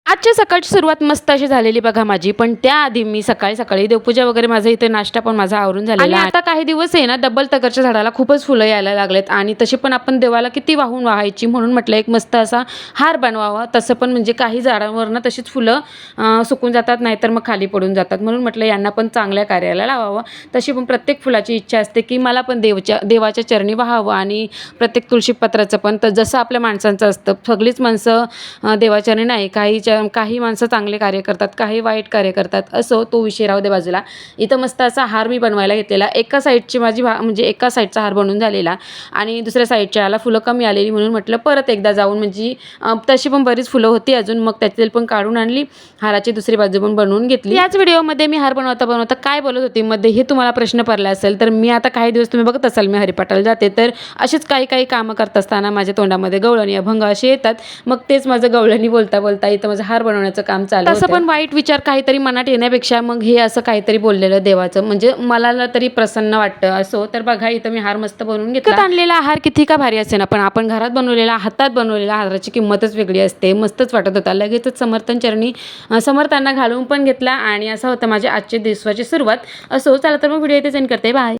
आजच्या सकाळची सुरुवात मस्त अशी झालेली बघा माझी. पण त्याआधी मी सकाळी देवपूजा वगैरे माझं इथे नाश्ता पण माझा आवरून झालेला आहे. आता काही दिवस आहे ना डबल तगरच्या झाडाला खूपच फुलं यायला लागलेत आणि तशी पण आपण देवाला किती वाहून वाहायची, म्हणून म्हटलं एक मस्त असा हार बनवावा. तसं पण म्हणजे काही झाडांवरनं तशीच फुलं सुकून जातात, नाहीतर मग खाली पडून जातात, म्हणून म्हटलं यांना पण चांगल्या कार्याला लावावं. तशी पण प्रत्येक फुलाची इच्छा असते की मला पण देवाच्या चरणी वाहावं आणि प्रत्येक तुळशीपत्राचं पण. तर जसं आपल्या माणसांचं असतं, सगळीच माणसं देवाचरणी नाही, काही माणसं चांगले कार्य करतात, काही वाईट कार्य करतात. असो, तो विषय राहू दे बाजूला. इथं मस्त असा हार मी बनवायला घेतलेला. एका साईडची माझी म्हणजे एका साईडचा हार बनवून झालेला आणि दुसऱ्या साईडच्या याला फुलं कमी आलेली, म्हणून म्हटलं परत एकदा जाऊन म्हणजे तशी पण बरीच फुलं होती अजून, मग त्यातील पण काढून आणली, हाराची दुसरी बाजू पण बनवून घेतली. याच व्हिडिओमध्ये मी हार बनवता काय बोलत होती मध्ये हे तुम्हाला प्रश्न पडला असेल, तर मी आता काही दिवस तुम्ही बघत असाल मी हरिपाठाला जाते, तर असेच काही कामं करत असताना माझ्या तोंडामध्ये गवळणी अभंग असे येतात. मग तेच माझं गवळणी बोलता इथं माझं हार बनवण्याचं काम चालू होतं. तसं पण वाईट विचार काहीतरी मनात येण्यापेक्षा मग हे असं काहीतरी बोललेलं देवाचं म्हणजे मला तरी प्रसन्न वाटतं. असो, तर बघा इथं मी हार मस्त बनवून घेतला. आणलेला हार किती का भारी असे ना, पण आपण घरात बनवलेला हातात बनवलेला हाराची किंमतच वेगळी असते. मस्तच वाटत होता. लगेचच समर्थांना घालून पण घेतला आणि असं होतं माझ्या आजच्या दिवसाची सुरुवात. असो, चला तर मग व्हिडिओ इथे सेंड करते. बाय.